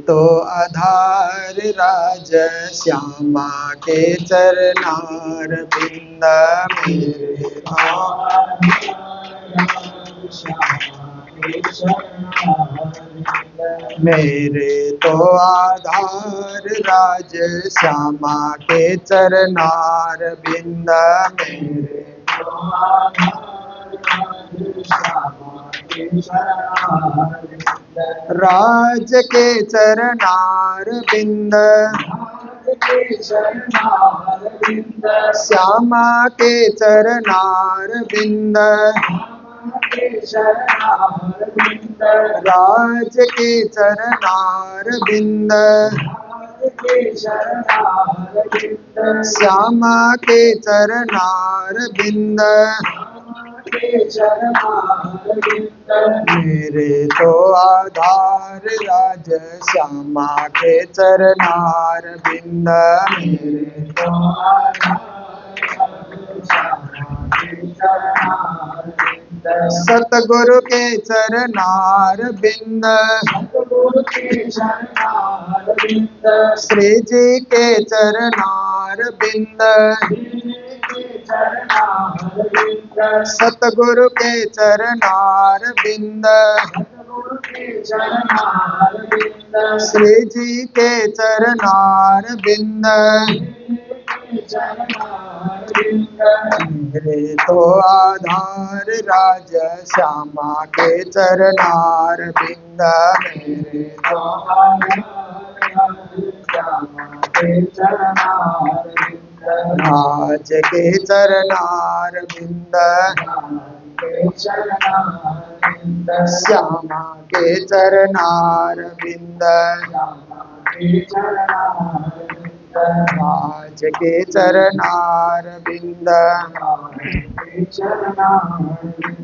तो आधार राज श्यामा के चरनार बिंद, मेरे तो आधार राज श्यामा के चरनार बिंद, मेरे राज के चरनार बिंद, श्यामा के चरनार बिंद, राज के चरनार बिंद, श्यामा के चरनार बिंद, मेरे तो आधार राज श्यामा के चरनार बिंद, मेरे तो सतगुरु के चरनार बिंद, श्री जी के चरनार बिंद, सतगुरु के चरनार बिंद, श्री जी के चरनार बिंद, मेरे तो आधार राज श्यामा के चरनार बिंद, मेरे तो राज के चरनार बिंद, श्यामा के चरनार बिंद, राज के चरनार बिंद।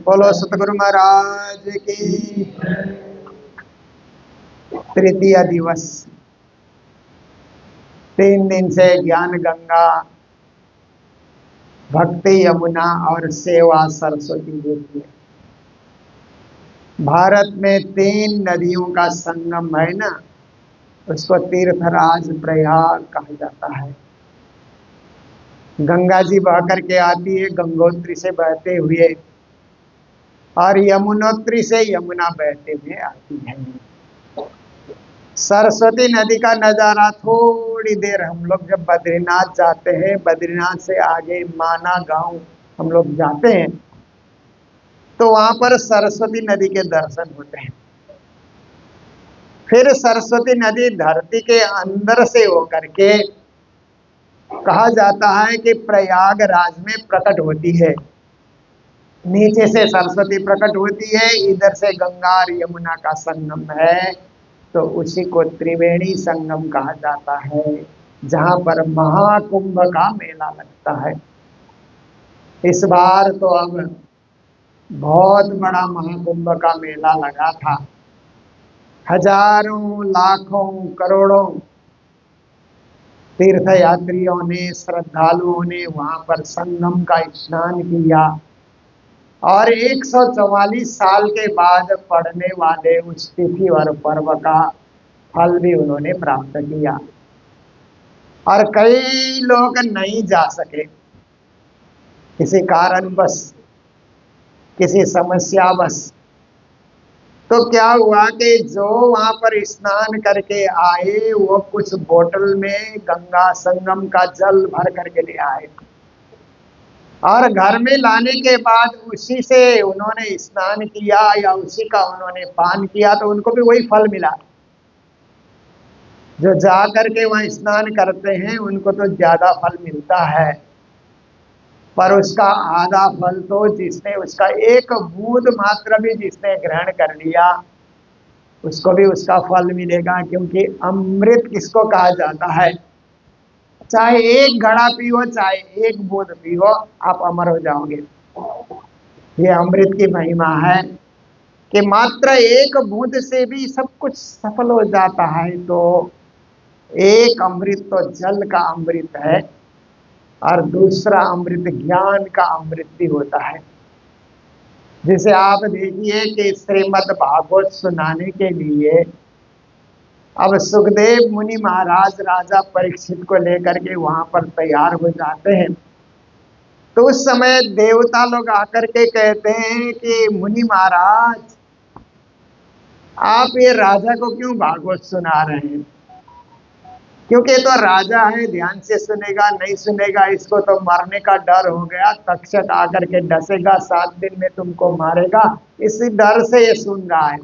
बोलो सतगुरु महाराज की। तृतीय दिवस, 3 दिन से ज्ञान गंगा, भक्ति यमुना और सेवा सरस्वती होती है। भारत में 3 नदियों का संगम है ना, उसको तीर्थराज प्रयाग कहा जाता है। गंगा जी बह करके आती है गंगोत्री से बहते हुए, और यमुनोत्री से यमुना बहते हुए आती है। सरस्वती नदी का नज़ारा थोड़ी देर हम लोग जब बद्रीनाथ जाते हैं, बद्रीनाथ से आगे माना गांव हम लोग जाते हैं, तो वहां पर सरस्वती नदी के दर्शन होते हैं। फिर सरस्वती नदी धरती के अंदर से होकर के कहा जाता है कि प्रयागराज में प्रकट होती है। नीचे से सरस्वती प्रकट होती है, इधर से गंगा और यमुना का संगम है, तो उसी को त्रिवेणी संगम कहा जाता है, जहां पर महाकुंभ का मेला लगता है। इस बार तो अब बहुत बड़ा महाकुंभ का मेला लगा था। हजारों लाखों करोड़ों तीर्थयात्रियों ने, श्रद्धालुओं ने वहां पर संगम का स्नान किया, और 144 साल के बाद पड़ने वाले उस तिथि और पर्व का फल भी उन्होंने प्राप्त किया। और कई लोग नहीं जा सके, किसी कारणवश, किसी समस्यावश। तो क्या हुआ कि जो वहां पर स्नान करके आए, वो कुछ बोतल में गंगा संगम का जल भर करके ले आए, और घर में लाने के बाद उसी से उन्होंने स्नान किया या उसी का उन्होंने पान किया, तो उनको भी वही फल मिला। जो जा करके वहां स्नान करते हैं उनको तो ज्यादा फल मिलता है, पर उसका आधा फल तो जिसने उसका एक बूंद मात्र भी जिसने ग्रहण कर लिया, उसको भी उसका फल मिलेगा। क्योंकि अमृत किसको कहा जाता है? चाहे एक घड़ा पियो, चाहे एक बूंद पियो, आप अमर हो जाओगे। ये अमृत की महिमा है कि मात्र एक बूंद से भी सब कुछ सफल हो जाता है। तो एक अमृत तो जल का अमृत है, और दूसरा अमृत ज्ञान का अमृत भी होता है। जिसे आप देखिए कि श्रीमद् भागवत सुनाने के लिए अब सुखदेव मुनि महाराज राजा परीक्षित को लेकर के वहां पर तैयार हो जाते हैं। तो उस समय देवता लोग आकर के कहते हैं कि मुनि महाराज, आप ये राजा को क्यों भागवत सुना रहे हैं? क्योंकि तो राजा है, ध्यान से सुनेगा नहीं सुनेगा, इसको तो मरने का डर हो गया, तक्षक आकर के डसेगा, 7 दिन में तुमको मारेगा, इसी डर से ये सुन रहा है।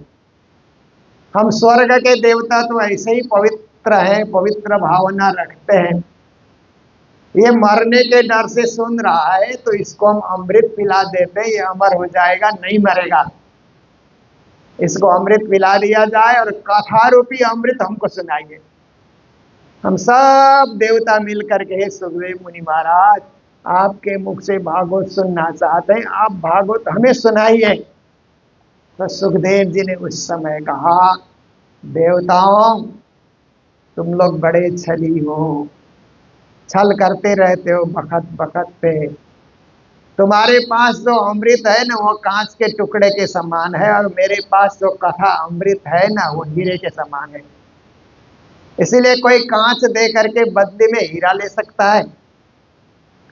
हम स्वर्ग के देवता तो ऐसे ही पवित्र हैं, पवित्र भावना रखते हैं, ये मरने के डर से सुन रहा है, तो इसको हम अमृत पिला देते हैं, ये अमर हो जाएगा, नहीं मरेगा। इसको अमृत पिला दिया जाए और कथा रूपी अमृत हमको सुनाइए। हम सब देवता मिल करके, हे सुखदेव मुनि महाराज, आपके मुख से भागवत सुनना चाहते हैं, आप भागवत हमें सुनाइए। तो सुखदेव जी ने उस समय कहा, देवताओं, तुम लोग बड़े छली हो, छल करते रहते हो बखत बखत पे। तुम्हारे पास जो अमृत है ना, वो कांच के टुकड़े के समान है, और मेरे पास जो कथा अमृत है ना, वो हीरे के समान है। इसीलिए कोई कांच दे करके बदले में हीरा ले सकता है?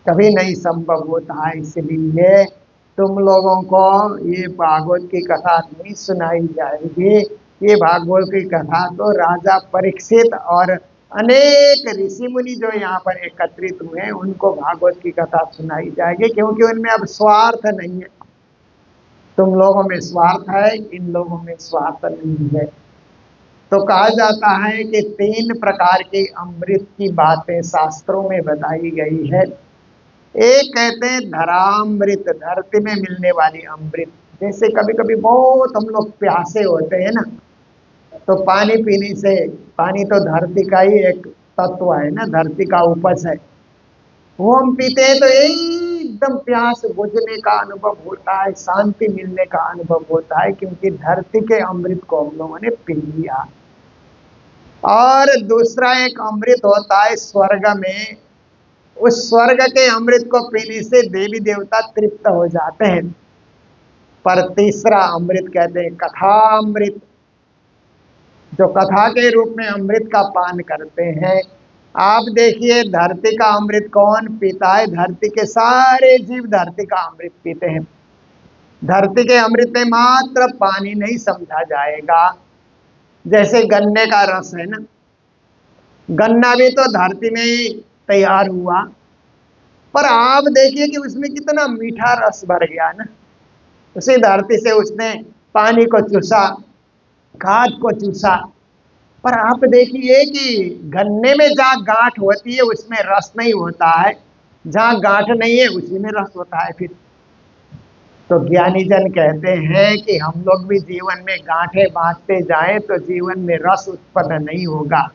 कभी नहीं संभव होता है। इसलिए तुम लोगों को ये भागवत की कथा नहीं सुनाई जाएगी। ये भागवत की कथा तो राजा परीक्षित और अनेक ऋषि मुनि जो यहाँ पर एकत्रित हुए हैं, उनको भागवत की कथा सुनाई जाएगी, क्योंकि उनमें अब स्वार्थ नहीं है। तुम लोगों में स्वार्थ है, इन लोगों में स्वार्थ नहीं है। तो कहा जाता है कि 3 प्रकार की अमृत की बातें शास्त्रों में बताई गई है। एक कहते हैं धरामृत, धरती में मिलने वाली अमृत। जैसे कभी कभी बहुत हम लोग प्यासे होते हैं ना, तो पानी पीने से, पानी तो धरती का ही एक तत्व है ना, धरती का उपज है, वो हम पीते हैं तो एकदम प्यास बुझने का अनुभव होता है, शांति मिलने का अनुभव होता है, क्योंकि धरती के अमृत को हम लोगों ने पी लिया। और दूसरा एक अमृत होता है स्वर्ग में, उस स्वर्ग के अमृत को पीने से देवी देवता तृप्त हो जाते हैं। पर तीसरा अमृत कहते हैं कथामृत, जो कथा के रूप में अमृत का पान करते हैं। आप देखिए, धरती का अमृत कौन पीता है? धरती के सारे जीव धरती का अमृत पीते हैं। धरती के अमृत में मात्र पानी नहीं समझा जाएगा। जैसे गन्ने का रस है ना, गन्ना भी तो धरती में ही तैयार हुआ, पर आप देखिए कि उसमें कितना मीठा रस भर गया ना। उसी धरती से उसने पानी को चूसा, खाद को चूसा, पर आप देखिए कि गन्ने में जहाँ गांठ होती है उसमें रस नहीं होता है, जहाँ गांठ नहीं है उसी में रस होता है। फिर तो ज्ञानी जन कहते हैं कि हम लोग भी जीवन में गांठें बांधते जाएं तो जीवन में रस उत्पन्न नहीं होगा।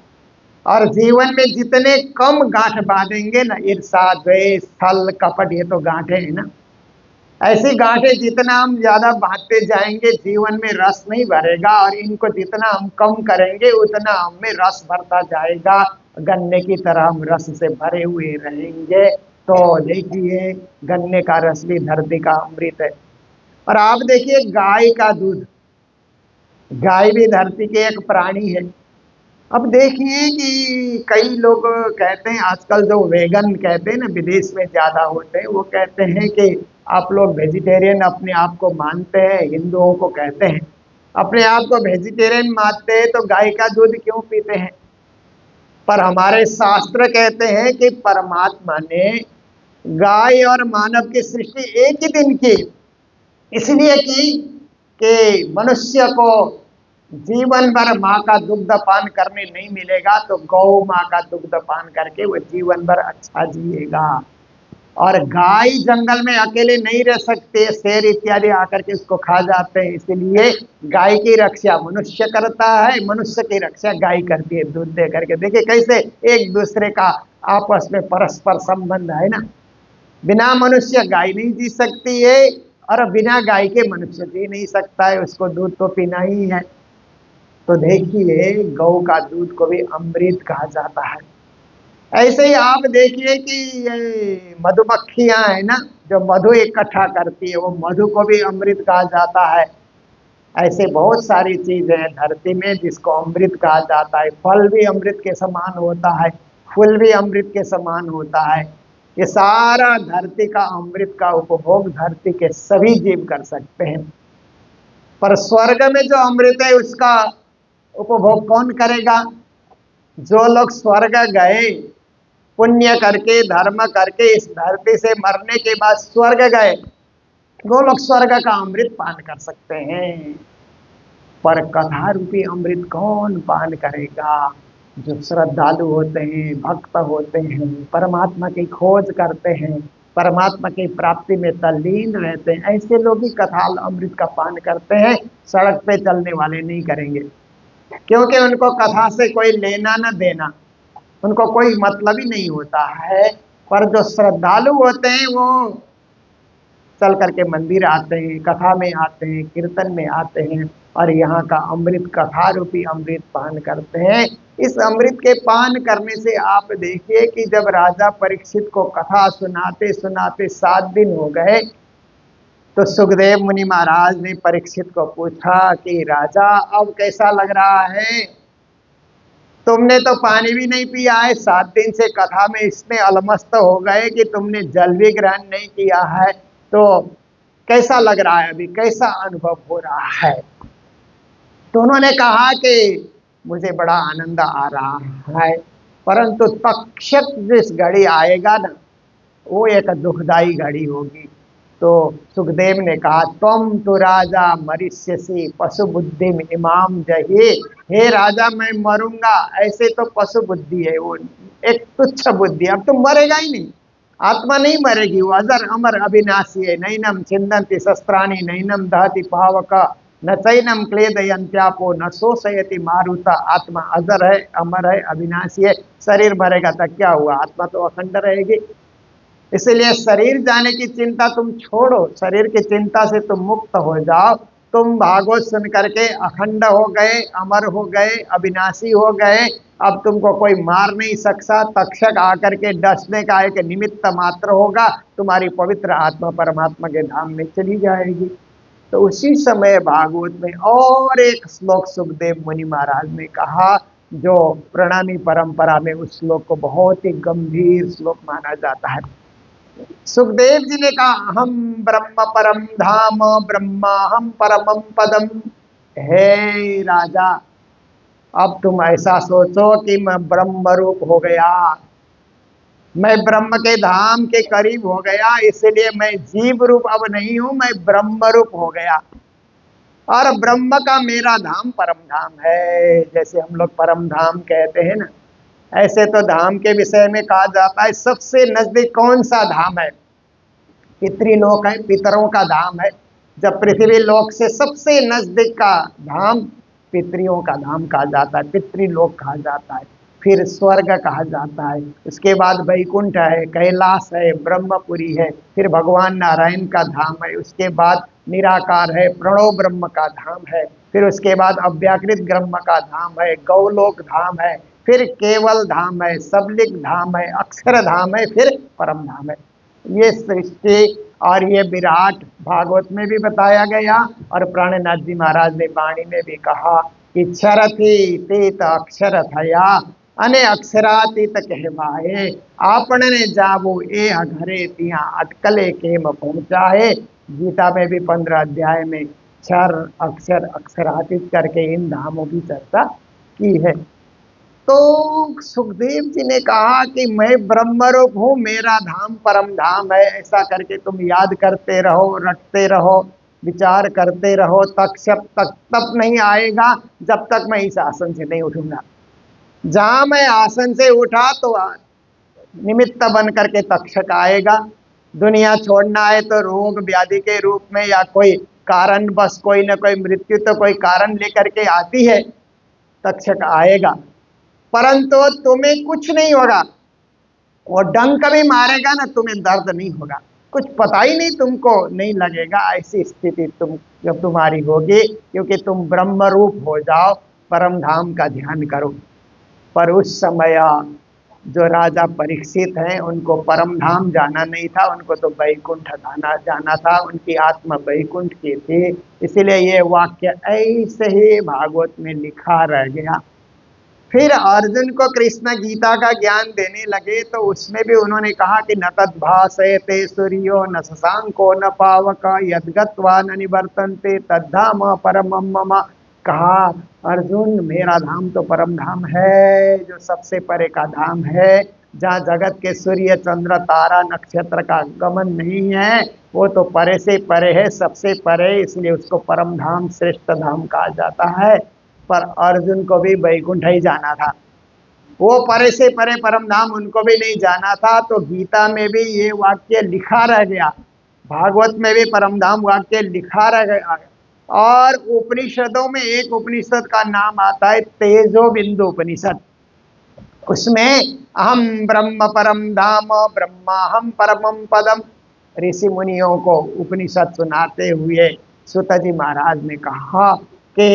और जीवन में जितने कम गांठ बांधेंगे ना, ईर्षा द्वेष छल कपट, ये तो गांठें है ना, ऐसी गांठें जितना हम ज्यादा बांधते जाएंगे जीवन में रस नहीं भरेगा, और इनको जितना हम कम करेंगे उतना हम में रस भरता जाएगा। गन्ने की तरह हम रस से भरे हुए रहेंगे। तो देखिए, गन्ने का रस भी धरती का अमृत है। और आप देखिए गाय का दूध, गाय भी धरती के एक प्राणी है। अब देखिए कि कई लोग कहते हैं, आजकल जो वेगन कहते हैं ना, विदेश में ज्यादा होते हैं, वो कहते हैं कि आप लोग वेजिटेरियन अपने आप को मानते हैं, हिंदुओं को कहते हैं अपने आप को वेजिटेरियन मानते हैं, तो गाय का दूध क्यों पीते हैं? पर हमारे शास्त्र कहते हैं कि परमात्मा ने गाय और मानव की सृष्टि एक ही दिन की इसलिए की कि मनुष्य को जीवन भर माँ का दुग्ध पान करने नहीं मिलेगा, तो गौ माँ का दुग्ध पान करके वो जीवन भर अच्छा जिएगा। और गाय जंगल में अकेले नहीं रह सकते, शेर इत्यादि आकर के उसको खा जाते हैं, इसलिए गाय की रक्षा मनुष्य करता है, मनुष्य की रक्षा गाय करती है दूध दे करके। देखिए कैसे एक दूसरे का आपस में परस्पर संबंध है ना। बिना मनुष्य गाय नहीं जी सकती है, और बिना गाय के मनुष्य जी नहीं सकता है, उसको दूध तो पीना ही है। तो देखिए, गौ का दूध को भी अमृत कहा जाता है। ऐसे ही आप देखिए कि ये मधुमक्खियां है ना, जो मधु इकट्ठा करती है, वो मधु को भी अमृत कहा जाता है। ऐसे बहुत सारी चीजें हैं धरती में जिसको अमृत कहा जाता है। फल भी अमृत के समान होता है, फूल भी अमृत के समान होता है। ये सारा धरती का अमृत का उपभोग धरती के सभी जीव कर सकते हैं। पर स्वर्ग में जो अमृत है उसका उपभोग कौन करेगा? जो लोग स्वर्ग गए, पुण्य करके धर्म करके इस धरती से मरने के बाद स्वर्ग गए, वो लोग स्वर्ग का अमृत पान कर सकते हैं। पर कथा रूपी अमृत कौन पान करेगा? जो श्रद्धालु होते हैं, भक्त होते हैं, परमात्मा की खोज करते हैं, परमात्मा की प्राप्ति में तल्लीन रहते हैं, ऐसे लोग ही कथाल अमृत का पान करते हैं। सड़क पे चलने वाले नहीं करेंगे, क्योंकि उनको कथा से कोई लेना न देना, उनको कोई मतलब ही नहीं होता है। पर जो श्रद्धालु होते हैं वो चल करके मंदिर आते हैं, कथा में आते हैं, कीर्तन में आते हैं और यहाँ का अमृत, कथा रूपी अमृत पान करते हैं। इस अमृत के पान करने से आप देखिए कि जब राजा परीक्षित को कथा सुनाते सुनाते 7 दिन हो गए, तो सुखदेव मुनि महाराज ने परीक्षित को पूछा कि राजा अब कैसा लग रहा है? तुमने तो पानी भी नहीं पिया है, 7 दिन से कथा में इतने अलमस्त हो गए कि तुमने जल भी ग्रहण नहीं किया है, तो कैसा लग रहा है, अभी कैसा अनुभव हो रहा है? तो उन्होंने कहा कि मुझे बड़ा आनंद आ रहा है, परंतु तक्षक जिस घड़ी आएगा ना, वो एक दुखदाई घड़ी होगी। तो सुखदेव ने कहा तुम तो राजा मरिष्यसि पशु बुद्धि में इमाम जही। हे राजा मैं मरूंगा, ऐसे तो पशु बुद्धि है, वो एक तुच्छ बुद्धि, अब तुम मरेगा ही नहीं, आत्मा नहीं मरेगी, वो अजर अमर अविनाशी है। नैनम छिंदन्ति शस्त्राणि नैनम दहति पावक न चैनम क्लेदयन्त्यापो न शोषयति मारुता। आत्मा अजर है, अमर है, अविनाशी है। शरीर मरेगा तो क्या हुआ, आत्मा तो अखंड रहेगी। इसलिए शरीर जाने की चिंता तुम छोड़ो, शरीर की चिंता से तुम मुक्त हो जाओ। तुम भागवत सुन करके अखंड हो गए, अमर हो गए, अविनाशी हो गए, अब तुमको कोई मार नहीं सकता। तक्षक आकर के डसने का एक निमित्त मात्र होगा, तुम्हारी पवित्र आत्मा परमात्मा के धाम में चली जाएगी। तो उसी समय भागवत में और एक श्लोक सुखदेव मुनि महाराज ने कहा, जो प्रणामी परंपरा में उस श्लोक को बहुत ही गंभीर श्लोक माना जाता है। सुखदेव जी ने कहा अहम ब्रह्म परम धाम ब्रह्माहम परमम पदम। हे राजा, अब तुम ऐसा सोचो कि मैं ब्रह्म रूप हो गया, मैं ब्रह्म के धाम के करीब हो गया, इसलिए मैं जीव रूप अब नहीं हूं, मैं ब्रह्म रूप हो गया। और ब्रह्म का मेरा धाम परम धाम है। जैसे हम लोग परम धाम कहते हैं ना, ऐसे तो धाम के विषय में कहा जाता है सबसे नजदीक कौन सा धाम है? पितृलोक है, पितरों का धाम है। जब पृथ्वी लोक से सबसे नजदीक का धाम पितरियों का धाम कहा जाता है, पितृलोक कहा जाता है। फिर स्वर्ग कहा जाता है, उसके बाद वैकुंठ है, कैलाश है, ब्रह्मपुरी है, फिर भगवान नारायण का धाम है, उसके बाद निराकार है, प्रणव ब्रह्म का धाम है, फिर उसके बाद अव्याकृत ब्रह्म का धाम है, गौलोक धाम है, फिर केवल धाम है, सबलिक धाम है, अक्षर धाम है, फिर परम धाम है। ये सृष्टि और ये विराट भागवत में भी बताया गया और प्राणनाथ जी महाराज ने वाणी में भी कहा कि क्षरथी तीत अक्षर थया अने अक्षरातीत कहवाए आपने जाबो ए घरे तिया अटकले केम पहुंचाए। गीता में भी 15 अध्याय में क्षर अक्षर अक्षरातीत करके इन धामों की चर्चा की है। तो सुखदेव जी ने कहा कि मैं ब्रह्मरूप हूं, मेरा धाम परम धाम है, ऐसा करके तुम याद करते रहो, रटते रहो, विचार करते रहो। तक्षक तक तब नहीं आएगा जब तक मैं इस आसन से नहीं उठूंगा। जहां मैं आसन से उठा तो निमित्त बन करके तक्षक आएगा। दुनिया छोड़ना है तो रोग व्याधि के रूप में या कोई कारण, बस कोई ना कोई मृत्यु तो कोई कारण लेकर के आती है, तक्षक आएगा, परंतु तुम्हें कुछ नहीं होगा। वो डंक भी मारेगा ना, तुम्हें दर्द नहीं होगा, कुछ पता ही नहीं तुमको नहीं लगेगा। ऐसी स्थिति तुम जब तुम्हारी होगी, क्योंकि तुम ब्रह्म रूप हो जाओ, परम धाम का ध्यान करो। पर उस समय जो राजा परीक्षित हैं उनको परम धाम जाना नहीं था, उनको तो वैकुंठ जाना था, उनकी आत्मा वैकुंठ की थी। इसीलिए ये वाक्य ऐसे ही भागवत में लिखा रह गया। फिर अर्जुन को कृष्ण गीता का ज्ञान देने लगे तो उसमें भी उन्होंने कहा कि न तद्भासयते सूर्यो न शशांको न पावक यद्गत्वा न निवर्तन्ते तद्धाम परमं मम। कहा अर्जुन मेरा धाम तो परम धाम है, जो सबसे परे का धाम है, जहाँ जगत के सूर्य चंद्र तारा नक्षत्र का गमन नहीं है, वो तो परे से परे है, सबसे परे, इसलिए उसको परम धाम श्रेष्ठ धाम कहा जाता है। पर अर्जुन को भी वैकुंठ ही जाना था, वो परे से परे परम धाम उनको भी नहीं जाना था। तो गीता में भी ये वाक्य लिखा रह गया, भागवत में भी परम धाम वाक्य लिखा रह गया। और उपनिषदों में एक उपनिषद का नाम आता है तेजो बिंदु उपनिषद। उसमें अहम ब्रह्म परम धाम ब्रह्माहम परमम पदम ऋषि मुनियों को उपनिषद सुनाते हुए सुत जी महाराज ने कहा कि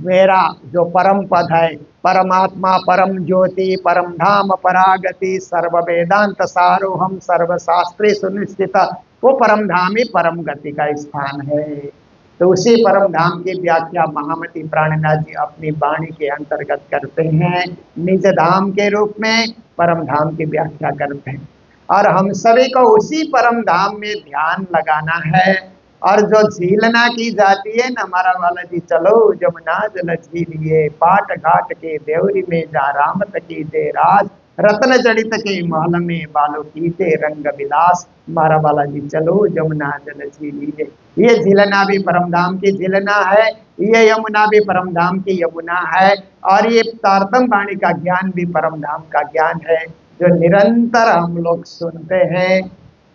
मेरा जो परम पद है, परमात्मा परम ज्योति परम धाम परागति सर्व वेदांत सारोहम सर्वशास्त्रे सुनिश्चित, वो परम धाम ही परम गति का स्थान है। तो उसी परम धाम की व्याख्या महामती प्राणनाथ जी अपनी वाणी के अंतर्गत करते हैं, निज धाम के रूप में परम धाम की व्याख्या करते हैं। और हम सभी को उसी परम धाम में ध्यान लगाना है। और जो झीलना की जाती है न, हमारा वाला जी चलो जमुना जल झीलिए पाट घाट के देवरी में जा रामत की दे राज रत्न जड़ित के महल में बालो कीते रंग विलास, हमारा वाला जी चलो जमुना जल झीलिए। ये झीलना भी परम धाम की झीलना है, ये यमुना भी परम धाम की यमुना है, और ये तारतम वाणी का ज्ञान भी परम धाम का ज्ञान है, जो निरंतर हम लोग सुनते हैं,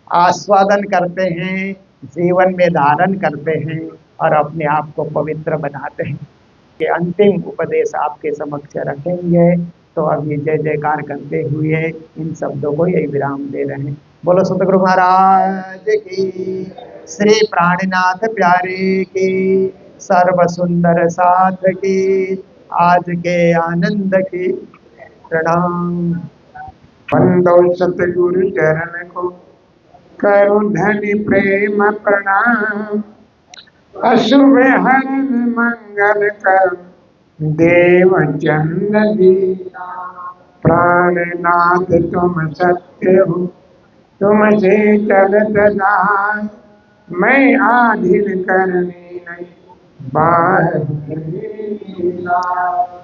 आस्वादन करते हैं, जीवन में धारण करते हैं और अपने आप को पवित्र बनाते हैं। कि अंतिम उपदेश आपके समक्ष रखेंगे, तो अभी जय जयकार करते हुए इन शब्दों को यही विराम दे रहे हैं। बोलो सतगुरु महाराज की, श्री प्राणनाथ प्यारे की, सर्व सुंदर साथ की, आज के आनंद की प्रणाम। बंदो सतगुरु चरण को करो धनि प्रेम प्रणाम। अशुभ हरण मंगल कर देव चंद दीना। प्राणनाथ तुम सत्य हो, तुमसे चलत दास। मैं आधीन करनी नहीं बार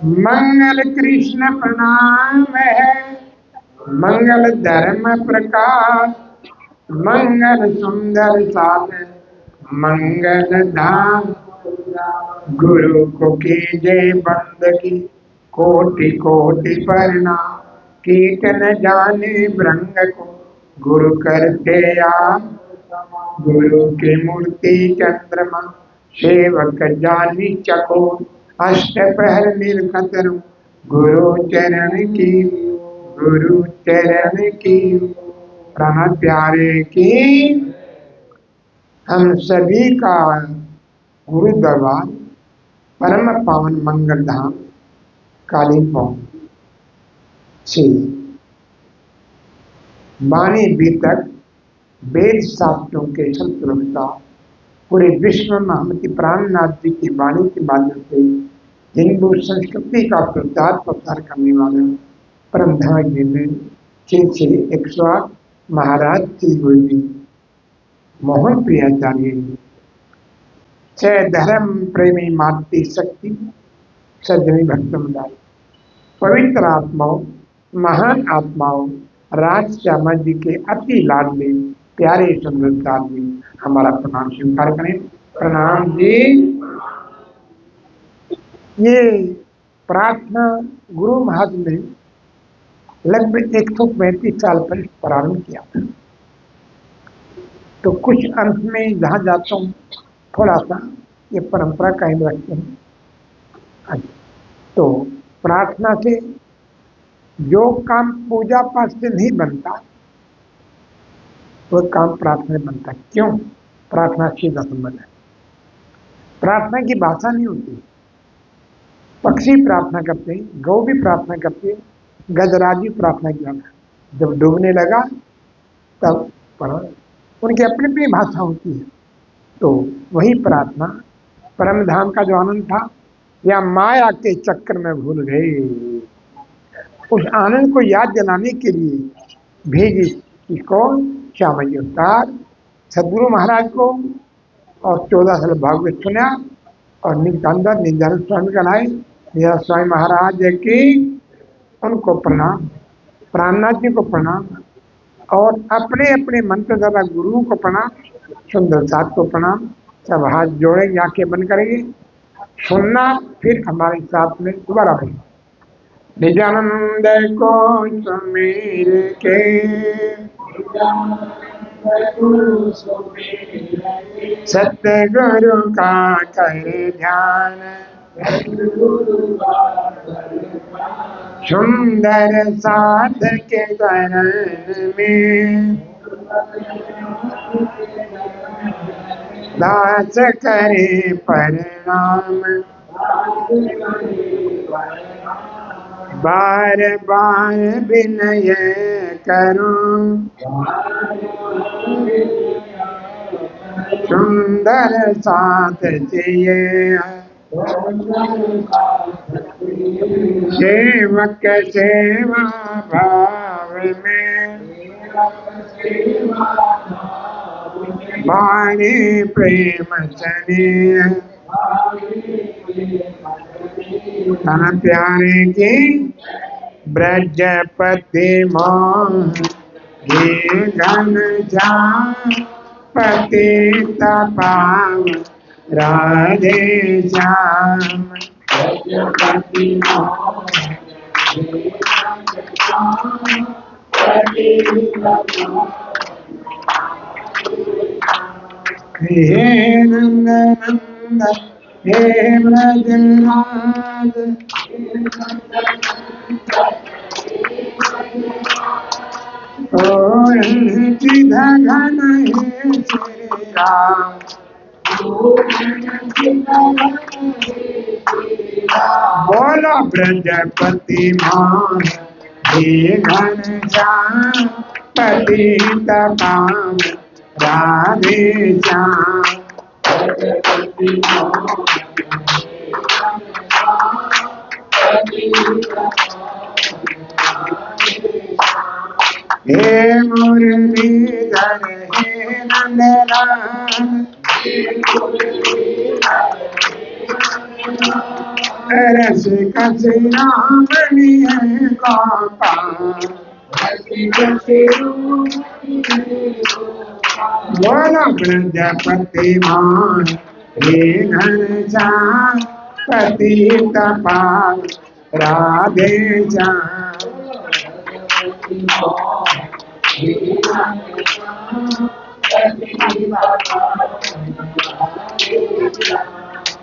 मंगल कृष्ण प्रणाम है, मंगल धर्म प्रकाश, मंगल सुंदर साधन, मंगल धाम। गुरु को कीजे बंदगी, कोटि कोटि प्रणाम। कीर्तन जाने ब्रह्म को, गुरु करते आप। गुरु की मूर्ति चंद्रमा, सेवक जानी चकोर। अष्ट पहर नीलकंठ, गुरु चरण की, गुरु चरण की। प्राण प्यारे की हम सभी का गुरु दरबार परम पावन मंगल धाम कालीपौन से वाणी बीतक वेद शास्त्रों के संतुलता पूरे विश्व में महमती प्राणनाथ जी की वाणी के माध्यम से हिंदू संस्कृति का प्रचार प्रसार करने वाले परम धर्मज्ञ श्री 108 महाराज श्री गुरु जी मोहन प्रियाचार्य जी, जय धर्म प्रेमी मातृ शक्ति सज्जनी भक्तमुदाय, पवित्र आत्माओं, महान आत्माओं, राज श्यामा जी के अति लाडले प्यारे सुंदरता जी, हमारा प्रणाम स्वीकार करें। प्रणाम जी। ये प्रार्थना गुरु महाराज ने लगभग 135 साल पहले प्रारंभ किया था। तो कुछ अंत में जहाँ जाता हूँ थोड़ा सा ये परंपरा कायम रखते हैं। तो प्रार्थना से जो काम पूजा पाठ से नहीं बनता, वो काम प्रार्थना से बनता। क्यों? प्रार्थना सीधा संबंध है। प्रार्थना की भाषा नहीं होती। पक्षी प्रार्थना करते हैं, गौ भी प्रार्थना करती है, गजराजी प्रार्थना किया। जब डूबने लगा तब पढ़ा। उनकी अपनी अपनी भाषा होती है, तो वही प्रार्थना परम धाम का जो आनंद था या माया के चक्कर में भूल गए, उस आनंद को याद दिलाने के लिए भेजी किसको? श्यामजी अवतार सदगुरु महाराज को, और 14 साल भागवत सुना और नित्यानंद नित्यानंद स्वामी का लाए। यह स्वामी महाराज की उनको प्रणाम, प्राणनाथ जी को प्रणाम, और अपने अपने मंत्र दाता गुरुओं को प्रणाम, सुंदर साथ को प्रणाम। सब हाथ जोड़ेंगे, आंखें बंद करेंगे, सुनना, फिर हमारे साथ में दोबारा बोलना। निजानंद को सुमिर के सतगुरु का कर ध्यान, सुंदर साध के शरण में दास करे प्रणाम। बार बार विनय करूं, सुंदर साथ चाहिए। सेवक सेवा भाव में वाणी प्रेम चने, तन प्यारे की ब्रजपति मोह ये घन जान, पति तपाव राधे श्याम। हे नंद नंद हे ब्रजराज, घन हे श्री राम। बोलो ब्रजपति मान हे घन श्याम, पति तपाम राधे श्याम। हे मुरलीधर हे नंदलाल, रसिक शिरोमणि है गोपाल। बोलो ब्रजपति मान हे घनश्याम, पति तपाल राधे श्याम।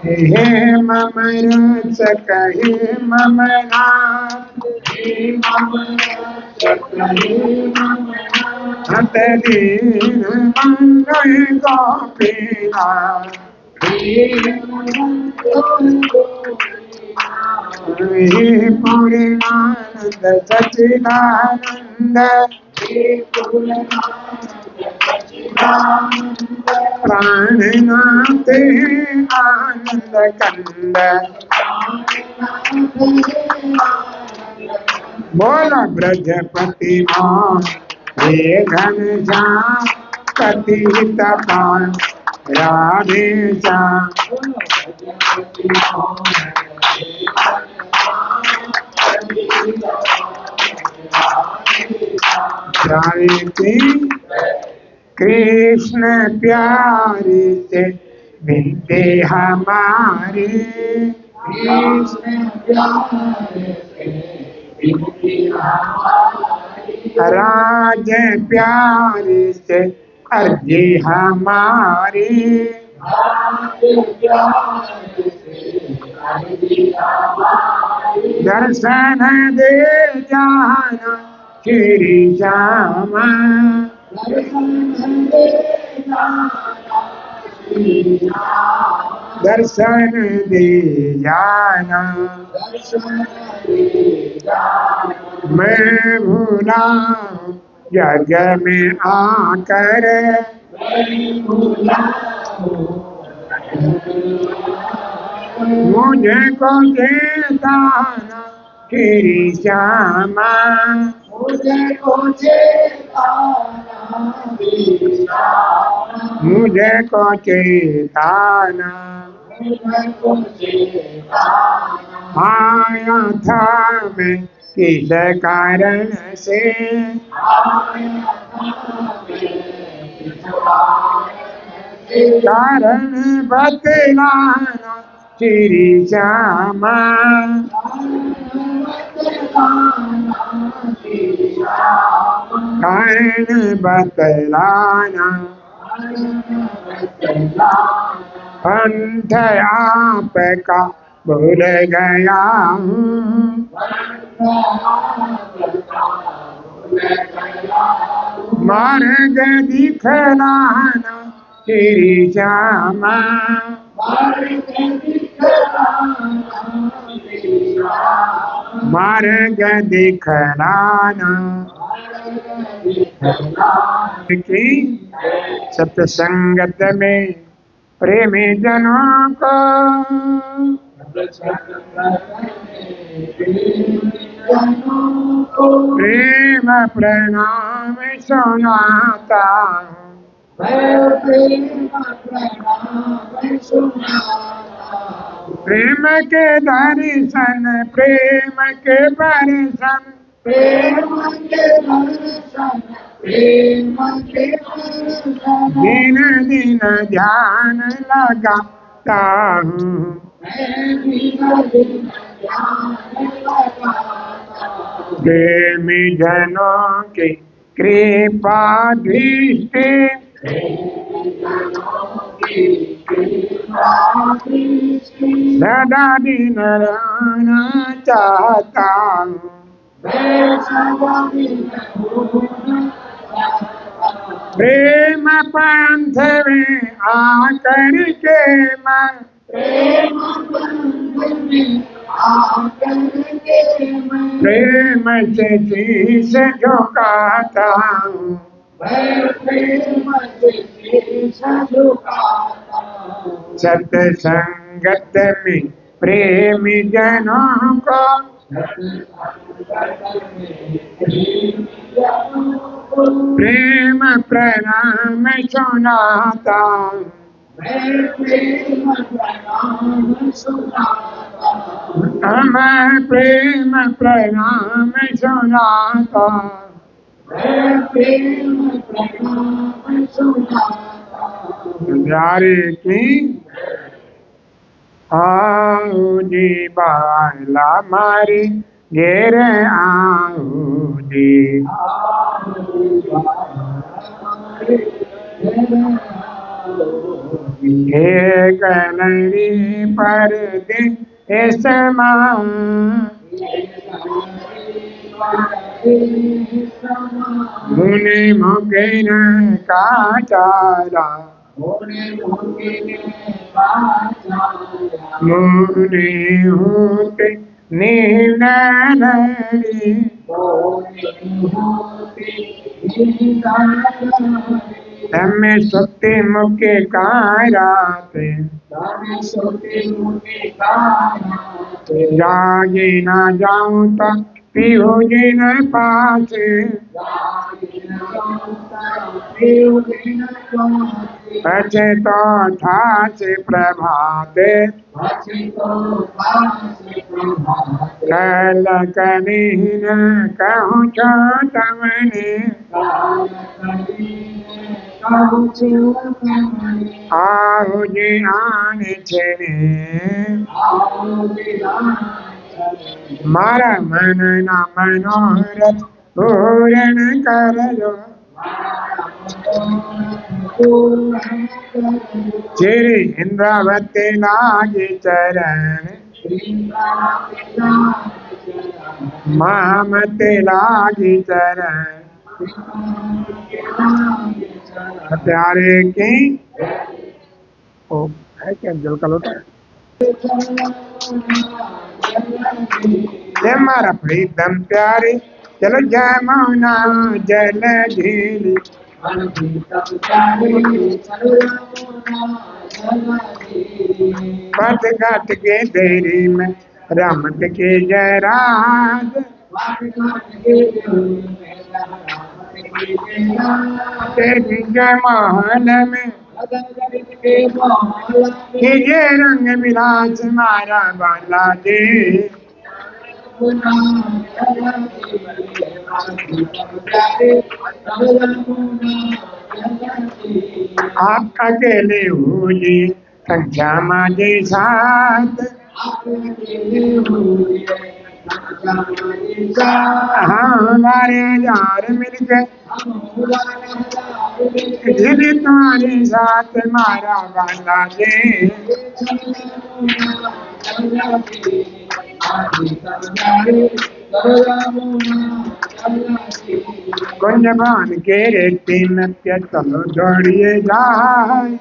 हे मम रक्षक हे मम नाथ, हत दीन मंगल गोपीनाथ। हे पूर्णानंद सच्चिदानंद, प्राणनाथ आनंद कंद। बोला ब्रजपति मान हे घनश्याम, पति तपाल राधे श्याम। कृष्ण प्यारे से बिनते हमारे, राज प्यारे से अर्जी हमारी। दर्शन दे जाना श्री श्यामा, दर्शन दे जाना। मैं भूला हूँ जग में आकर, मुझे को चेताना श्री श्यामा, मुझे को चेताना आया था मैं किस कारण से, कारण बतलाना श्री श्यामा, कारण बतलाना पंथ आपका भूल गया हूँ, मार्ग दिखलाना श्री श्यामा, मार्ग दिखलाना की सत्संगत में प्रेमी जनों को, प्रेम प्रणाम सुनाता हूँ, प्रेम के दर्शन प्रेम के बरसन, दिन दिन ध्यान लगाता हूँ, प्रेमी जनों की कृपा दृष्टि, सदा दिन रहना चाहता हूँ, प्रेम पंथ में आकर के मैं, प्रेम से शीश झुकाता हूँ, सत्संगत में प्रेमी जनों को, प्रेम प्रणाम सुनाता हूँ, मैं प्रेम प्रणाम सुनाता, प्यारे की आओ जी बाला मारी घेर आओ जी, एक नरी पर दे समान, मुनि मुकिन का चारा, मुनि होते नील नरी, तमें सुक्ति मुक्ति काराते, जागे न जाऊं तो पीहू जी न पासे, बचे तो ठासे प्रभाते, कल कहीं न कहूँ छोटमने, आओ जी आने छेने, मारा मन न मनोरथ पूर्ण कर लो, श्री इंद्रावती लागे चरण, महामते लागे चरण, प्यारे की ओ है क्या जल का लोटा ये हमारा प्रीतम प्यारे चलो जमुना जल झील पथ घाट के देरी में रमत के जयराज तेरी जयमाल में ये रंग विलास मारा बाला दे आप अकेले हुए संख्या माजे साथ हमारे यार मिलकर दिल तुम्हारे साथ मारा बाला दे कुंज भान के रेती में चलो दौड़िए जाए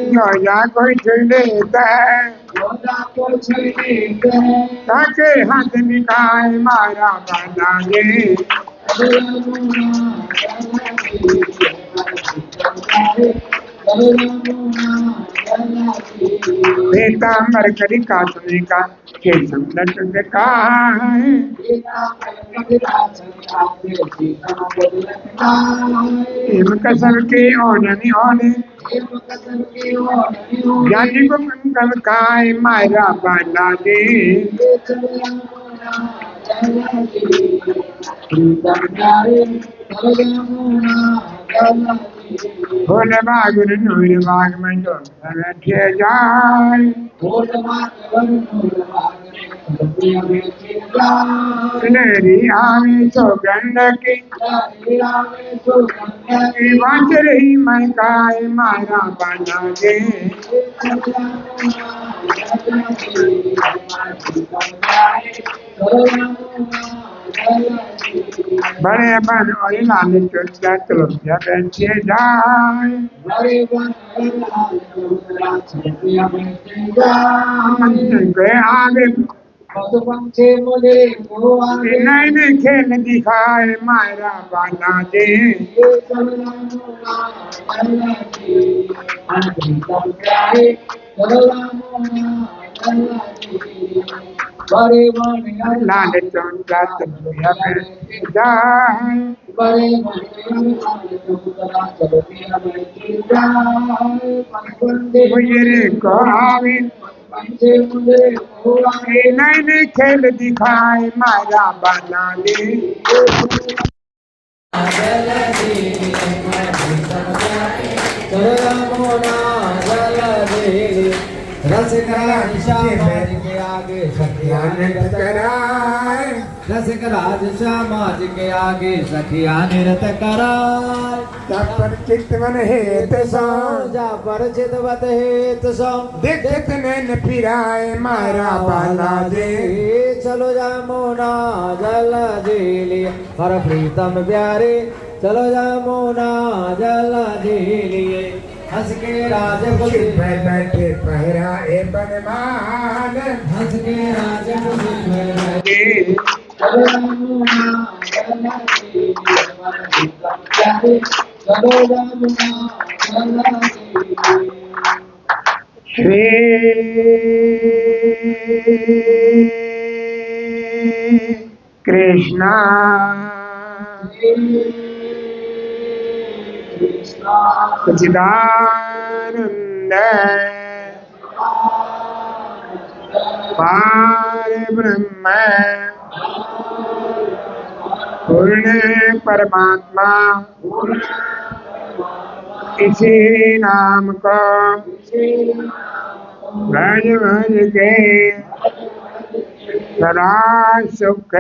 जो या कोई छुड़ लेता है ताके हाथ निकाय मारा बाला दे पीताम्बर करी काटने का के संदर्भ कहा है हिम कसर के ओढ़नी ओढ़े ज्ञानी को मंगल काय मारा बाला दे भोले बागुर नूर बाग में जो बैठे जाए सुनहरी आवे सौगंध की बाँच रही मैं काय मारा बाला दे बड़े बन और लाल चुचा तुलसिया बैठे जाए आगे नहीं खेल दिखाए मारा बाला दे लाल चौंका तुलसिया बैठे जाए मुझे को आवे नहीं खेल दिखाए मारा बाला दे रस करा समाज के आगे नृत्य कराए रस करा समाज के आगे सखिया नृत्य कराए पर चितवन हेत सो जा पर चितवत हेत सो देखत नैन फिराए मारा बाला दे चलो जा मोना जल झीली हर प्रीतम प्यारे चलो जा मोना जल झीलिए हंस के राज में बैठे पहरा ए बनमान हंस के राज श्री कृष्णा सच्चिदानंद पार ब्रह्म पूर्ण परमात्मा इसी नाम को भज भज के सदा सुख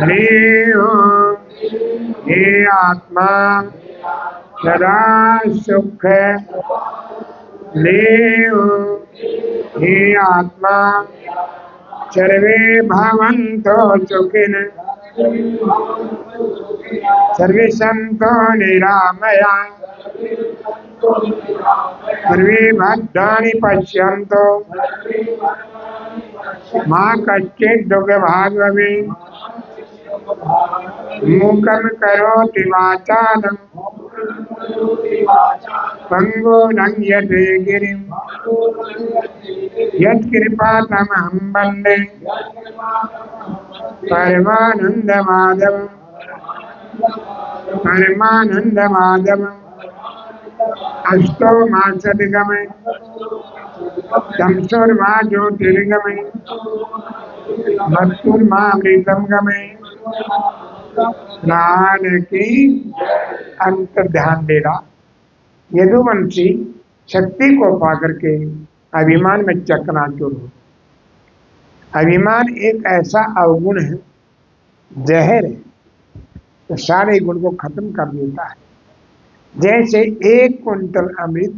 लियो हे आत्मा सदा सुख लियो हे आत्मा सर्वे भवन्तु सुखिनः सर्वे संतो निरामया सर्वे भद्राणि पश्यन्तु मा कश्चित् दुःखभाग् भवेत्। मूकं करोति वाचालं पङ्गुं लङ्घयते गिरिं यत्कृपातमहं वन्दे परमानन्दमाधवम् अष्टो मासदिगमे चंसुर्मा ज्योतिर्गमे मत्तुर्मामृतं गमे। प्राण की अंतर ध्यान देना। यदुवंशी शक्ति को पाकर के अभिमान में चकनाचूर हो। अभिमान एक ऐसा अवगुण है, जहर है, तो सारे गुण को खत्म कर देता है। जैसे 1 कुंटल अमृत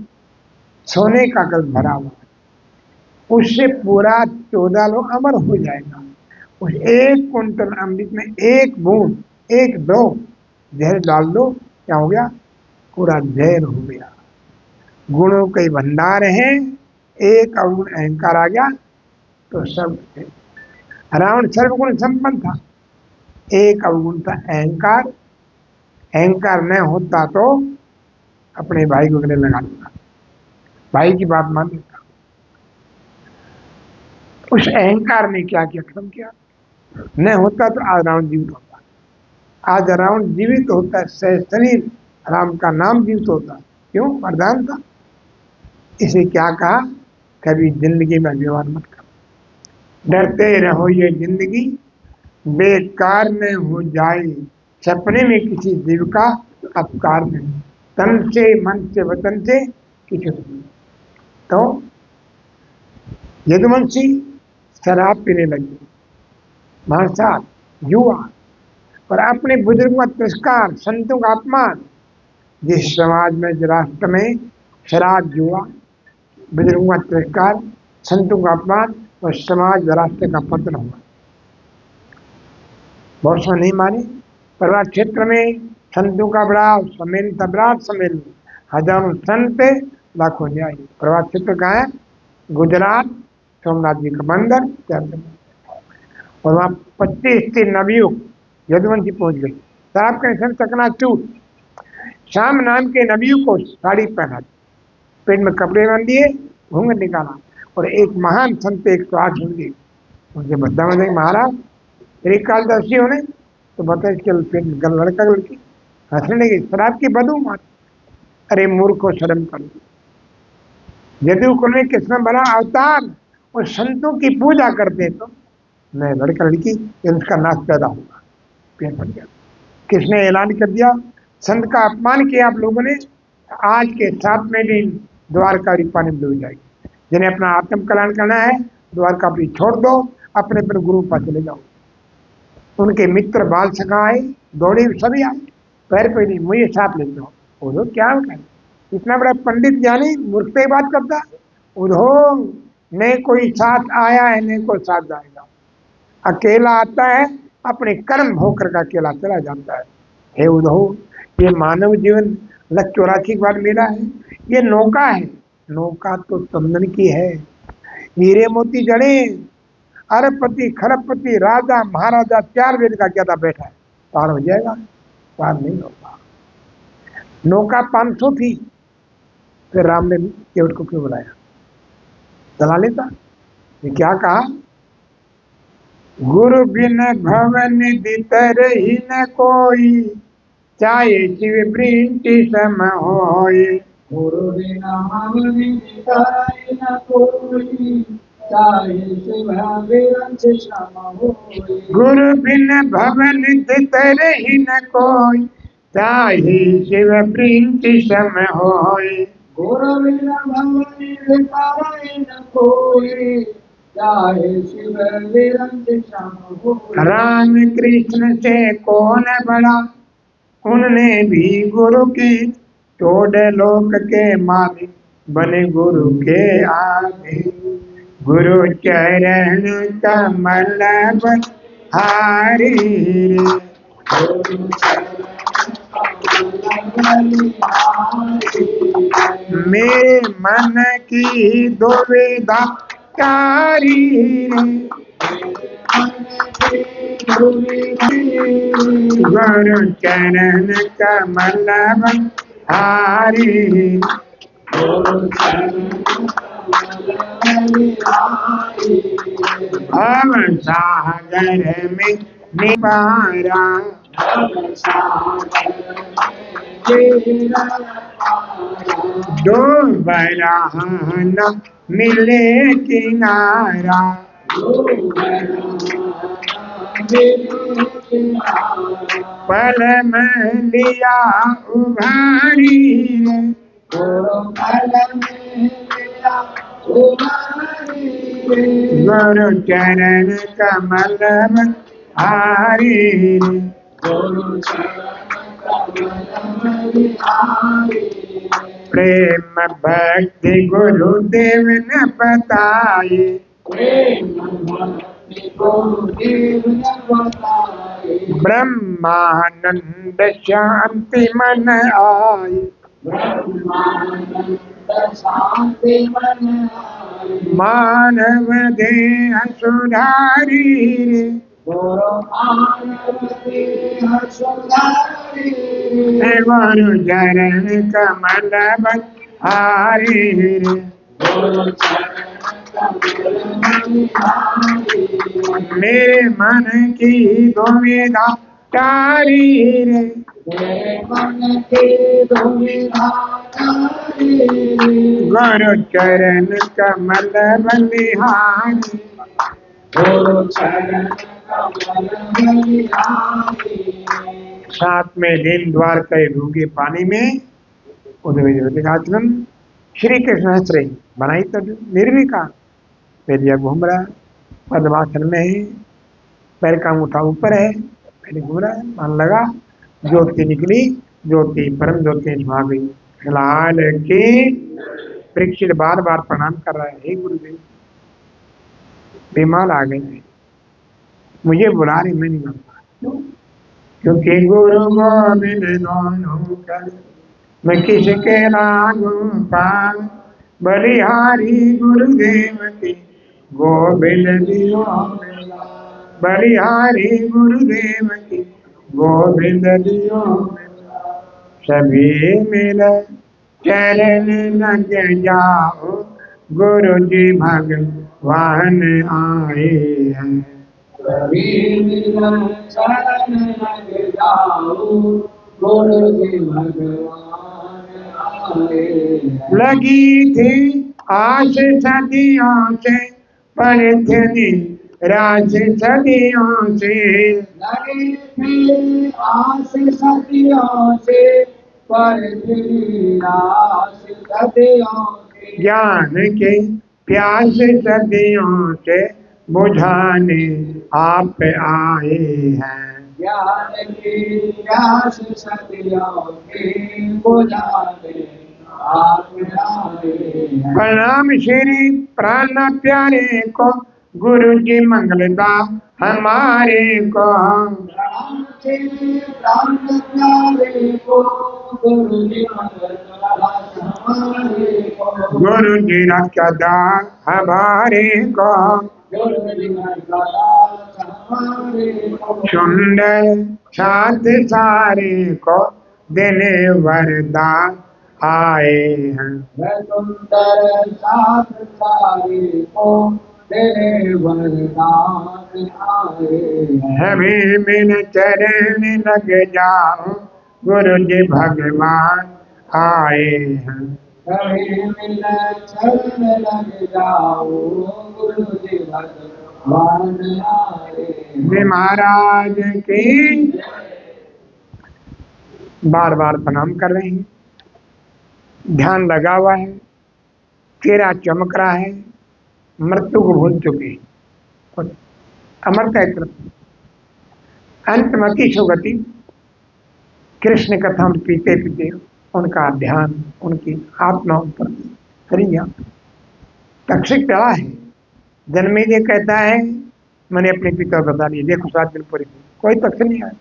सोने का कल भरा हुआ है, उससे पूरा 14 लोग अमर हो जाएगा। उस 1 कुंटल अमृत में 1 बूंद 1 दो जहर डाल दो, क्या हो गया? पूरा जहर हो गया। गुणों के भंडार है, एक अवगुण अहंकार आ गया तो सब। रावण सर्वगुण संपन्न था, एक अवगुण था अहंकार। अहंकार न होता तो अपने भाई को गले लगा देता, भाई की बात मान लेता। उस अहंकार ने क्या किया? खत्म किया। न होता तो आज रावण जीवित होता। आज रावण जीवित होता है, शरीर राम का नाम जीवित होता। क्यों? वरदान था। इसे क्या कहा? कभी जिंदगी में व्यवहार मत करो, डरते रहो ये जिंदगी बेकार न हो जाए। सपने में किसी जीव का अपकार नहीं, तन से मन से वतन से किसी। तो यदुवंशी शराब पीने लगे, मांसाहार, युवा, और अपने बुजुर्गों का तिरस्कार, संतों का अपमान। जिस समाज में, जिस राष्ट्र में शराब, युवा, बुजुर्गों का तिरस्कार, संतों का अपमान, और समाज राष्ट्र का पतन हुआ। बहुत समय नहीं माने। पर्वत क्षेत्र में संतों का बड़ा सम्मेलन था, विराट सम्मेलन, हजारों संत, लाखों न्यायी। पर्वत क्षेत्र का है गुजरात, सोमनाथ जी का मंदिर, और वहाँ 25 नवयुग यदुवंशी पहुंच गई। शराब का इंसान चकनाचूर। शाम नाम के नबियों को साड़ी पहना दी, पेट में कपड़े बांध दिए, घूंघट निकाला, और एक महान संत 108 सुन गए। उनसे बता बता महाराज एक कालदर्शी होने तो बता, इसके पेट में लड़का लड़की हंसने लगी, शराब की बदबू मार। अरे मूर्खो, शर्म कर। यदि कुल में कृष्ण बड़ा अवतार और संतों की पूजा करते तो मैं लड़का लड़की उसका नाश पैदा होगा। पेट बन गया। किसने ऐलान कर दिया? संत का अपमान किया आप लोगों ने, आज के 7वें दिन द्वारका पानी में डूब जाएगी। जिन्हें अपना आत्म कल्याण करना है, द्वारका अपनी छोड़ दो, अपने पर गुरु पास चले जाओ। उनके मित्र बाल सखा आए, दौड़े, सभी आए, पैर पे नहीं, मुझे साथ लेते हो। उधो क्या होगा? इतना बड़ा पंडित ज्ञानी मूर्खता की बात करता। उधो न कोई साथ आया है, न कोई साथ जाएगा। अकेला आता है, अपने कर्म होकर का अकेला चला जाता है। हे उधो, ये मानव जीवन लक्ष्य 84 के बाद मिला है। ये नौका है, नौका तो चंदन की है। हीरे मोती जड़े, अरबपति, खरबपति, राजा महाराजा 4 वेद का क्या था बैठा है, पार हो जाएगा? पार नहीं होगा। नौका 500 थी, फिर राम ने केवट को क्यों बुलाया? चला लेता। ये क्या कहा? गुरु बिन भवन दितर ही न कोई, चाहे शिव प्रीति सम होए। गुरु बिना भवन दितर ही न कोई, चाहे शिव विरंच सम होए। गुरु बिन भवन दितर ही न कोई, चाहे शिव प्रीति सम होए। गुरु बिना भवन दितर ही न कोई, चाहे शिव विरंच सम होए। राम कृष्ण से कौन बड़ा, उनने भी गुरु की तोड़ लोक के मालिक, बने गुरु के आगे। गुरु चरण कमल हारी। मेरे मन की दुविधा तारी रे, गुरु चरण कमल हारी, भव सागर में निवारा, डूबरा न मिले किनारा, पल में लिया उभारी रे, गुरु चरण कमल हारी रे, प्रेम भक्ति गुरुदेव ने बताए, ब्रह्मानंद शांति मन आए, मानव देह सुधारी रे, गुरु चरण कमल हारी रे, मेरे मन की दुविधा तारी रे, गुरु चरण कमल बलिहारी, सातवें दिन द्वारका भूखे पानी में आश्रम श्री कृष्ण हंस बनाई तब निर्विकार पेरिया घूम रहा, पद्मासन में है, पैर का अंगूठा ऊपर है, पहले घूम रहा है, मन लगा, ज्योति निकली, ज्योति परम ज्योति छुआ गई। लाल की परीक्षित बार बार प्रणाम कर रहा है, हे गुरुदेव बीमार आ गए, मुझे बुला रही, मैं नहीं बनता, क्योंकि गुरु गोविंद दोनों कर मैं किसके लागू पाल, बलिहारी गुरुदेव की गोविंद दियो, बलिहारी गुरुदेव की गोविंद दियो, सभी मिल चरण लग जाओ, गुरु जी भगवान आए हैं, सभी मिल चरण लग जाओ, गुरु जी भगवान आए हैं। लगी थी आश सदियों से, पर थी राज सदियों से, लगी थी आश सदियों से, पर थी राज सदियों से, ज्ञान के प्यास सदियों से बुझाने आप आए हैं, ज्ञान की प्यास सदियों से बुझाने आप आए हैं। प्रणाम श्री प्राण प्यारे को, गुरु जी मंगलदा हमारे को, प्रणाम श्री प्राण प्यारे को, गुरु जी मंगलदा हमारे को, गुरु जी रक्षदा हमारे को, सुंदर साथ सारे को देने वरदान आए हैं, सुंदर साथ सारे को देने वरदान आए हैं, हमें मिल चरण लग जाओ, गुरु जी भगवान आए हैं, हमें मिल चरण लग जाओ, गुरु जी भगवान आए हैं। महाराज की बार बार प्रणाम कर रहे हैं, ध्यान लगा हुआ है, चेहरा चमक रहा है, मृत्यु को भूल चुके, अमरता अंतमति सुगति, कृष्ण कथा पीते पीते उनका ध्यान उनकी आत्माओं पर करिए। तक्षक चला है, जन्मेजय कहता है मैंने अपने पिता बता दिए, देखो 7 दिन पूरे, कोई तक्ष नहीं आया,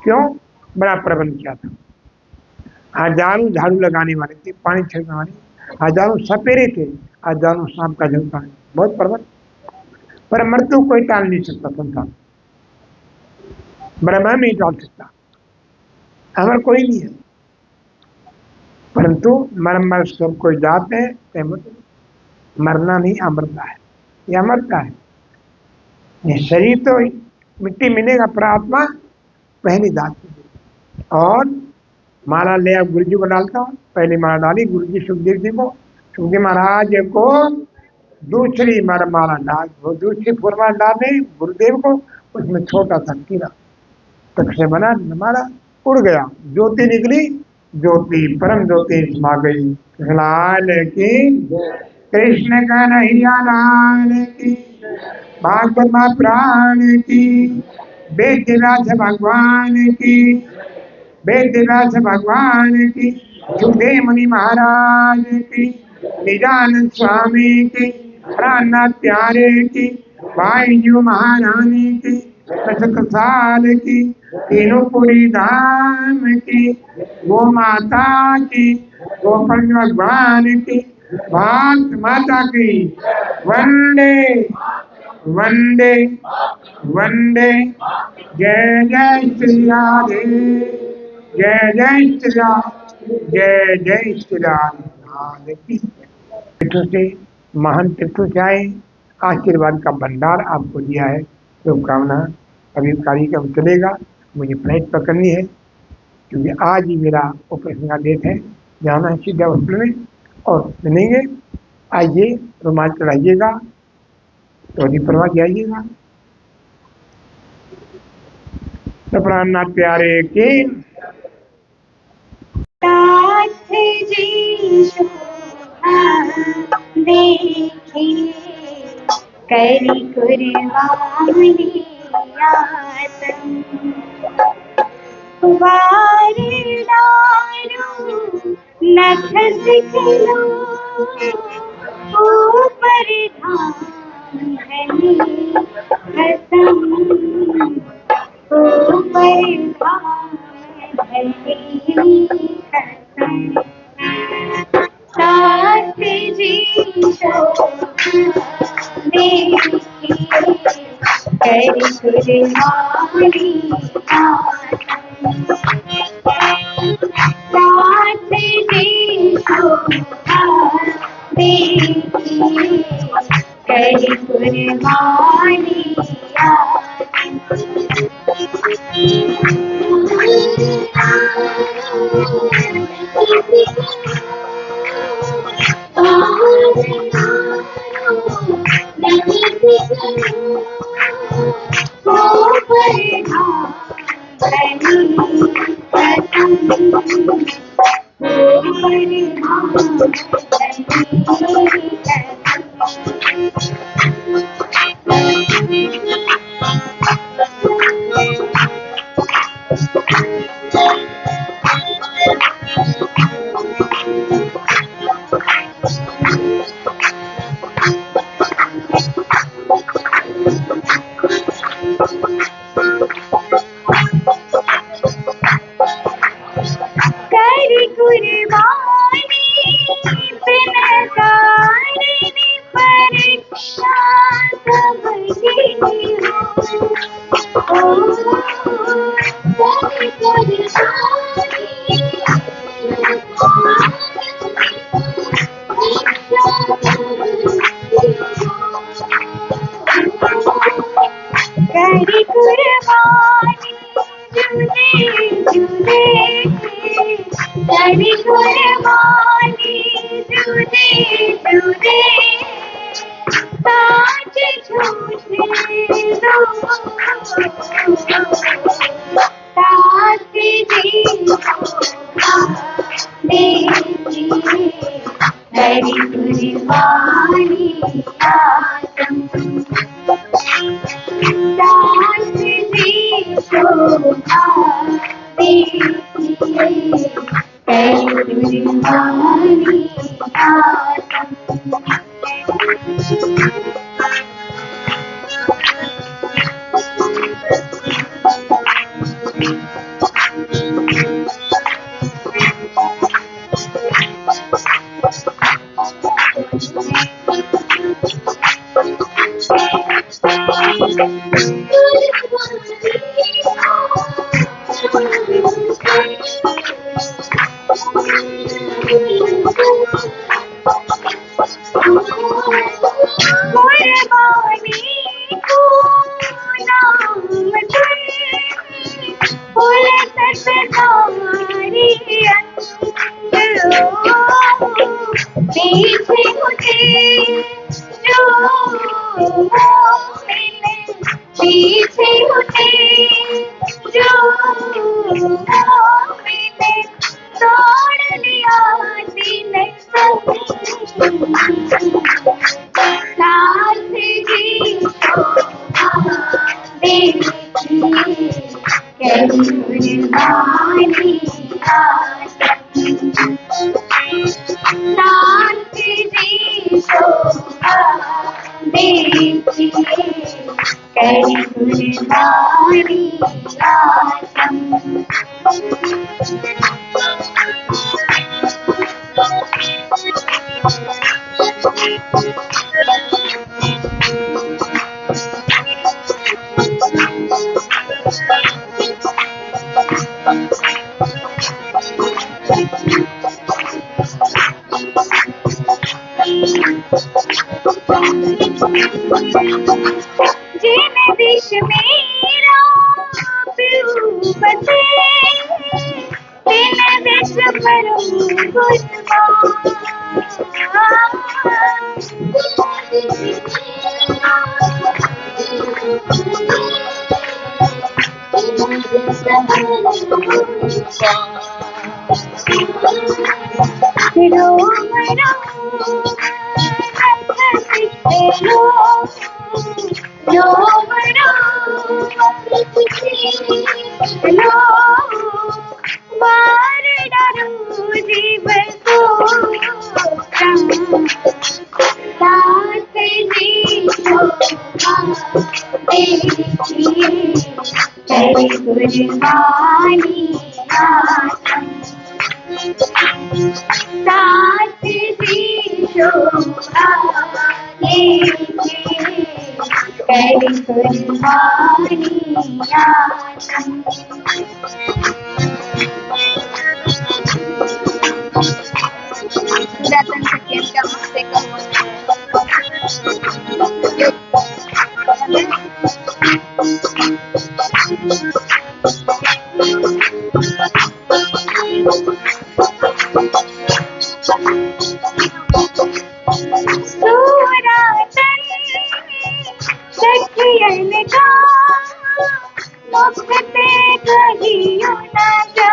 क्यों? बड़ा प्रबंध किया था। हजारों झाड़ू लगाने वाले थे, पानी छिड़कने वाले, हजारों सपेरे थे, हजारों सांप का झुंड था, बहुत प्रबंध। पर मृत्यु कोई टाल नहीं सकता संसार, ब्रह्मांड नहीं टाल सकता, अमर कोई नहीं है। परंतु मर सब कोई जाते हैं, मरना नहीं अमरता है, ये अमरता है। ये शरीर तो मिट्टी मिलेगा, पर आत्मा पहली दात। और माला ले आप गुरु जी को डालता हूँ, पहली माला डाली गुरु जी सुखदेव जी को, सुखदेव महाराज को दूसरी माला डाल, वो दूसरी फूलमाला डाले गुरुदेव को, उसमें छोटा सा कीड़ा तक से बना माला, उड़ गया, ज्योति निकली, ज्योति परम ज्योति समा गई। लाल की कृष्ण कन्हैया लाल की, भागवत प्राण की, वेदव्यास भगवान की, वेदव्यास भगवान की, सुखदेव मुनि महाराज की, निजानंद स्वामी की, प्राणनाथ प्यारे की, भाईजू महारानी की, साल की, तीनों पुरी धाम की, गो माता की, गोपन भगवान की, भारत माता की, वंदे वंदे वंदे। जय जय श्री राधे, जय जय श्री राम, जय जय श्री राम। तीर्थों से, महान तीर्थों से आए, आशीर्वाद का भंडार आपको दिया है, शुभकामना। अभी कार्यक्रम चलेगा, मुझे फ्लाइट पकड़नी है, क्योंकि आज ही मेरा ऑपरेशन का डेट है, जाना है सीधा हॉस्पिटल में और मिलेंगे। आइए, रुमाल चढ़ाइएगा, तो परवा जाइएगा। तो प्राणनाथ प्यारे की जी शोभा देखिए, करी कुर्बानी आतम, वारी दारू नख सिखलो, ऊपर धाम धनी खत्म, ऊपर धाम धनी खत्म। साथ जी शोभा देखिए, करी कुर्बानी आतम, साथ जी शोभा देखिए, करी कुर्बानी आतम। करी कुर्बानी बिन तारनी परीक्षा सबकी हो, करी कुर्बानी करी कुर्बानी जुदे जुदे, करी कुर्बानी जुदे जुदे, साच झूठे दो, साथ जी शोभा देखिए, करी कुर्बानी आतम, साथ जी शोभा देखिए, करी कुर्बानी आतम। कुर्बानी को नाम फूल सतनारी पीछे मुझे जो मोमिन पीछे मुझे जो मोमिन तोड़ लिया दिल साथ जी देखी कैसी कुर्बानी साथ जी शोभा देखी कैसी कुर्बानी जिन दिश मेरा बसे तिन दिश पर कुर्बानी साथ जी शोभा कैसी कुर्बानी रतन सत्य का मुझसे सखियन का मुझसे कहियो न जा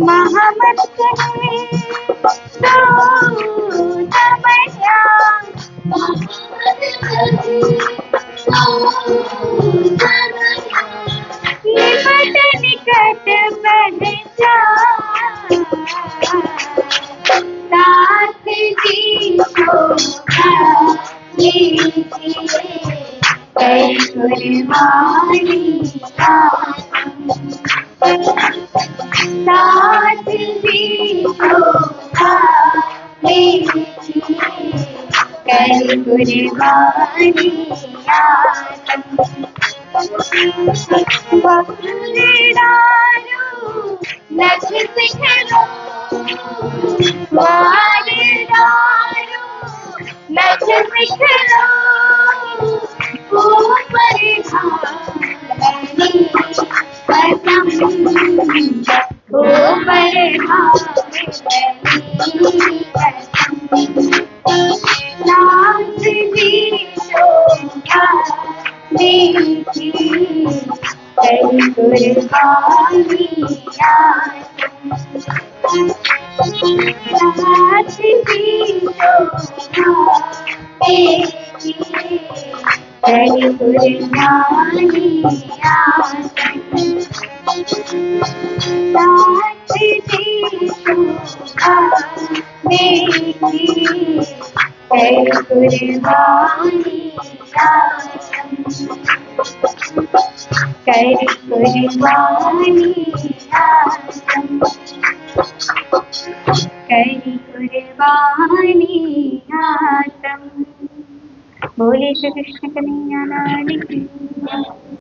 महामत निकट बन जा साथ जी शोभा कुर्बानी साथ जी शोभा कैसी कुर्बानी नच सिखलो नच सिखलो ऊपर धानी कसम ऊपर नाच जी शोभा देखी कैसी कुर्बानी नाच जी शोभा देखी कैसी कुर्बानी नाच जी शोभा देखी कैसी कुर्बानी करी कुर्बानी आसम, करी कुर्बानी आसम। बोले श्री कृष्ण कन्हैया लाल की